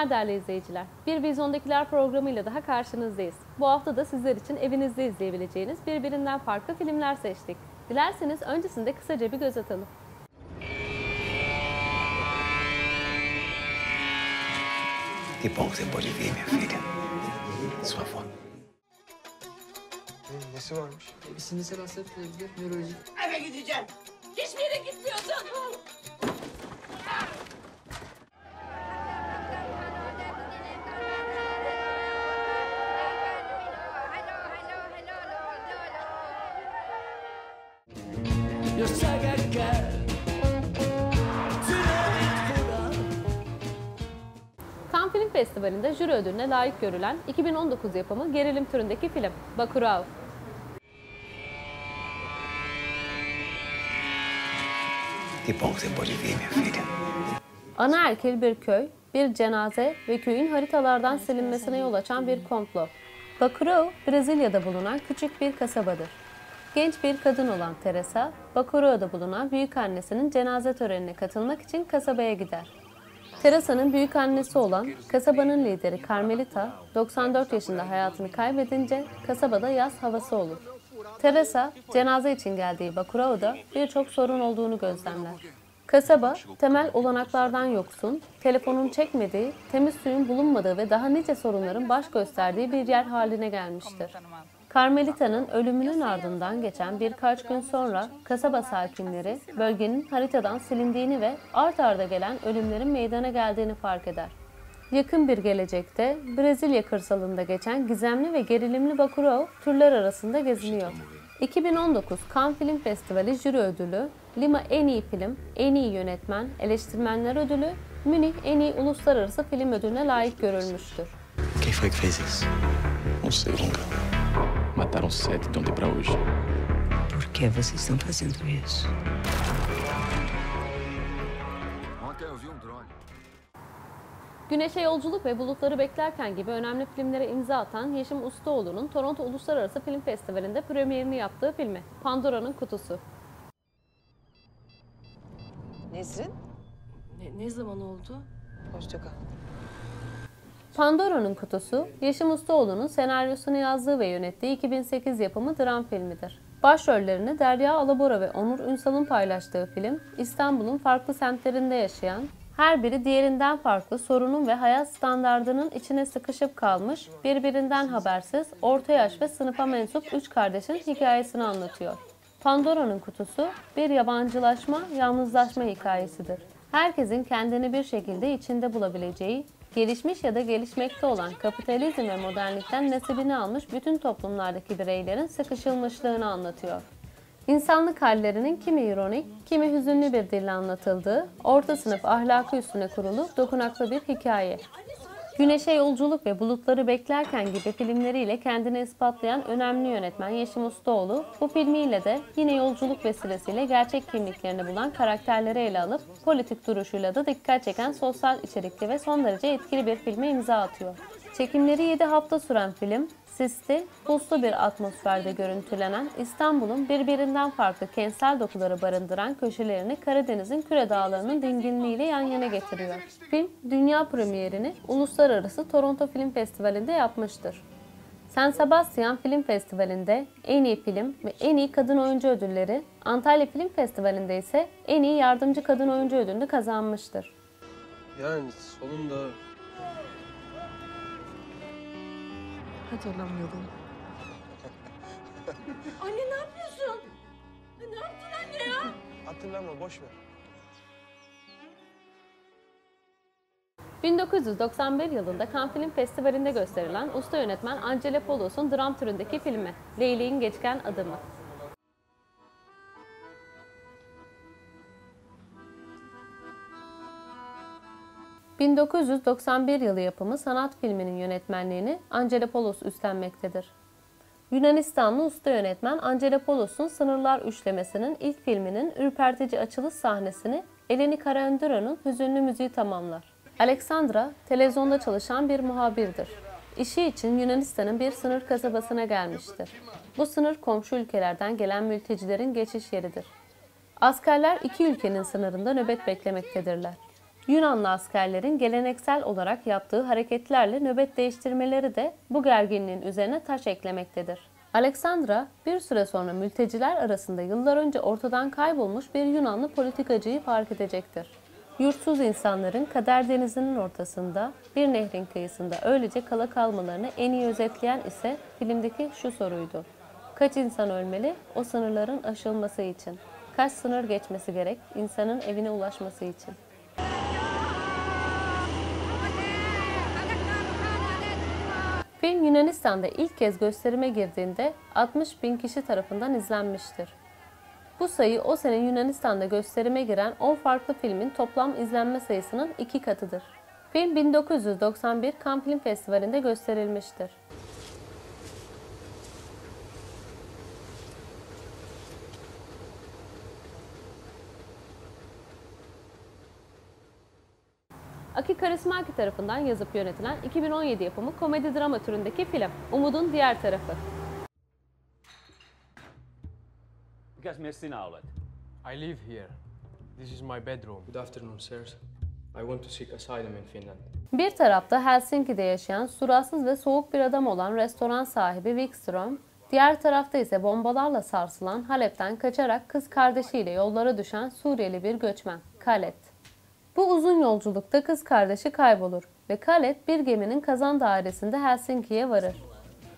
günler değerli izleyiciler. Bir Vizyondakiler programıyla daha karşınızdayız. Bu hafta da sizler için evinizde izleyebileceğiniz birbirinden farklı filmler seçtik. Dilerseniz öncesinde kısaca bir göz atalım. Que bom que você pode vir, minha filha. Sua avó. Nesi varmış? Sinirsel hastalıkla ilgili nörolojik. Eve gideceğim. Hiçbir yere gitmiyorsun. Cannes Film Festivali'nde jüri ödülüne layık görülen 2019 yapımı gerilim türündeki film Bacurau. Que bom que você pode vir, minha filha. Anaerkil bir köy, bir cenaze ve köyün haritalardan silinmesine yol açan bir komplo. Bacurau, Brezilya'da bulunan küçük bir kasabadır. Genç bir kadın olan Teresa, Bacurau'da bulunan büyükannesinin cenaze törenine katılmak için kasabaya gider. Teresa'nın büyükannesi olan kasabanın lideri Carmelita, 94 yaşında hayatını kaybedince kasabada yaz havası olur. Teresa, cenaze için geldiği Bacurau'da birçok sorun olduğunu gözlemler. Kasaba, temel olanaklardan yoksun, telefonun çekmediği, temiz suyun bulunmadığı ve daha nice sorunların baş gösterdiği bir yer haline gelmiştir. Carmelita'nın ölümünün ardından geçen birkaç gün sonra kasaba sakinleri bölgenin haritadan silindiğini ve art arda gelen ölümlerin meydana geldiğini fark eder. Yakın bir gelecekte Brezilya kırsalında geçen gizemli ve gerilimli Bacurau türler arasında geziniyor. 2019 Cannes Film Festivali jüri ödülü, Lima en iyi film, en iyi yönetmen, eleştirmenler ödülü, Münih en iyi uluslararası film ödülüne layık görülmüştür. Quem foi que fez isso? Não sei, Lunga. Mataram 7 de ontem pra hoje. Por que vocês estão fazendo isso? Güneşe Yolculuk ve Bulutları Beklerken gibi önemli filmlere imza atan Yeşim Ustaoğlu'nun Toronto Uluslararası Film Festivali'nde premierini yaptığı filmi Pandora'nın Kutusu. Nesrin, Ne zaman oldu? hoşça kal. Pandora'nın Kutusu, Yeşim Ustaoğlu'nun senaryosunu yazdığı ve yönettiği 2008 yapımı dram filmidir. Başrollerini Derya Alabora ve Onur Ünsal'ın paylaştığı film, İstanbul'un farklı semtlerinde yaşayan, her biri diğerinden farklı sorunun ve hayat standardının içine sıkışıp kalmış, birbirinden habersiz, orta yaş ve sınıfa mensup 3 kardeşin hikayesini anlatıyor. Pandora'nın Kutusu, bir yabancılaşma, yalnızlaşma hikayesidir. Herkesin kendini bir şekilde içinde bulabileceği, gelişmiş ya da gelişmekte olan kapitalizm ve modernlikten nasibini almış bütün toplumlardaki bireylerin sıkışılmışlığını anlatıyor. İnsanlık hallerinin kimi ironik, kimi hüzünlü bir dille anlatıldığı, orta sınıf ahlakı üstüne kurulu dokunaklı bir hikaye. Güneşe Yolculuk ve Bulutları Beklerken gibi filmleriyle kendini ispatlayan önemli yönetmen Yeşim Ustaoğlu, bu filmiyle de yine yolculuk vesilesiyle gerçek kimliklerini bulan karakterleri ele alıp, politik duruşuyla da dikkat çeken sosyal içerikli ve son derece etkili bir filme imza atıyor. Çekimleri 7 hafta süren film, sisli, puslu bir atmosferde görüntülenen İstanbul'un birbirinden farklı kentsel dokuları barındıran köşelerini Karadeniz'in Küre Dağları'nın dinginliğiyle yan yana getiriyor. Film, dünya premierini Uluslararası Toronto Film Festivali'nde yapmıştır. San Sebastian Film Festivali'nde en iyi film ve en iyi kadın oyuncu ödülleri, Antalya Film Festivali'nde ise en iyi yardımcı kadın oyuncu ödülünü kazanmıştır. Yani sonunda... Hatırlamıyorum. Anne ne yapıyorsun? Ne yaptın anne ya? Hatırlama, boş ver. 1991 yılında Cannes Film Festivali'nde gösterilen usta yönetmen Angela Polos'un dram türündeki filmi Leyliğin Geçken Adımı. ...1991 yılı yapımı sanat filminin yönetmenliğini Angela Polos üstlenmektedir. Yunanistanlı usta yönetmen Angela Polos'un Sınırlar Üçlemesi'nin ilk filminin ürpertici açılış sahnesini Eleni Karaöndero'nun hüzünlü müziği tamamlar. Alexandra, televizyonda çalışan bir muhabirdir. İşi için Yunanistan'ın bir sınır kasabasına gelmiştir. Bu sınır komşu ülkelerden gelen mültecilerin geçiş yeridir. Askerler iki ülkenin sınırında nöbet beklemektedirler. Yunanlı askerlerin geleneksel olarak yaptığı hareketlerle nöbet değiştirmeleri de bu gerginliğin üzerine taş eklemektedir. Alexandra bir süre sonra mülteciler arasında yıllar önce ortadan kaybolmuş bir Yunanlı politikacıyı fark edecektir. Yurtsuz insanların Kader Denizi'nin ortasında bir nehrin kıyısında öylece kala kalmalarını en iyi özetleyen ise filmdeki şu soruydu. Kaç insan ölmeli o sınırların aşılması için? Kaç sınır geçmesi gerek insanın evine ulaşması için? Film Yunanistan'da ilk kez gösterime girdiğinde 60.000 kişi tarafından izlenmiştir. Bu sayı o sene Yunanistan'da gösterime giren 10 farklı filmin toplam izlenme sayısının 2 katıdır. Film 1991 Cannes Film Festivali'nde gösterilmiştir. Aki Kaurismäki tarafından yazıp yönetilen 2017 yapımı komedi drama türündeki film Umudun Diğer Tarafı. Mikäs mies sinä olet? I live here. This is my bedroom. Good afternoon, sirs. I want to seek asylum in Finland. Bir tarafta Helsinki'de yaşayan suratsız ve soğuk bir adam olan restoran sahibi Wikström, diğer tarafta ise bombalarla sarsılan Halep'ten kaçarak kız kardeşiyle yollara düşen Suriyeli bir göçmen, Khaled. Bu uzun yolculukta kız kardeşi kaybolur ve Khaled bir geminin kazan dairesinde Helsinki'ye varır.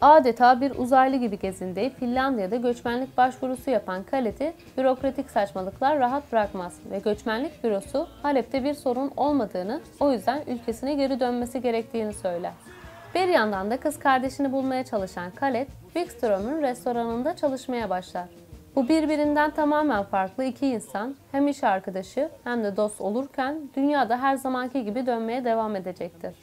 Adeta bir uzaylı gibi gezindeyip Finlandiya'da göçmenlik başvurusu yapan Khaled'i bürokratik saçmalıklar rahat bırakmaz ve göçmenlik bürosu Halep'te bir sorun olmadığını, o yüzden ülkesine geri dönmesi gerektiğini söyler. Bir yandan da kız kardeşini bulmaya çalışan Khaled, Wikström'ün restoranında çalışmaya başlar. Bu birbirinden tamamen farklı iki insan hem iş arkadaşı hem de dost olurken dünyada her zamanki gibi dönmeye devam edecektir.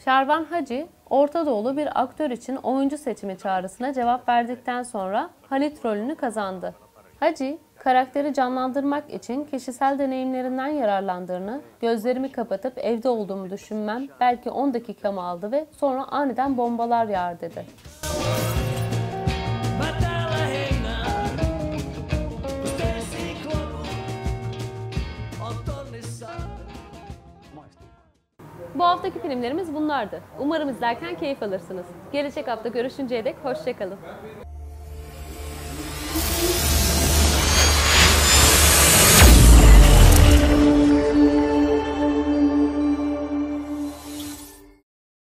Şervan Hacı, Orta Doğulu bir aktör için oyuncu seçimi çağrısına cevap verdikten sonra Halit rolünü kazandı. Hacı, karakteri canlandırmak için kişisel deneyimlerinden yararlandığını, gözlerimi kapatıp evde olduğumu düşünmem belki 10 dakikamı aldı ve sonra aniden bombalar yağar dedi. Bu haftaki filmlerimiz bunlardı. Umarım izlerken keyif alırsınız. Gelecek hafta görüşünceye dek hoşça kalın.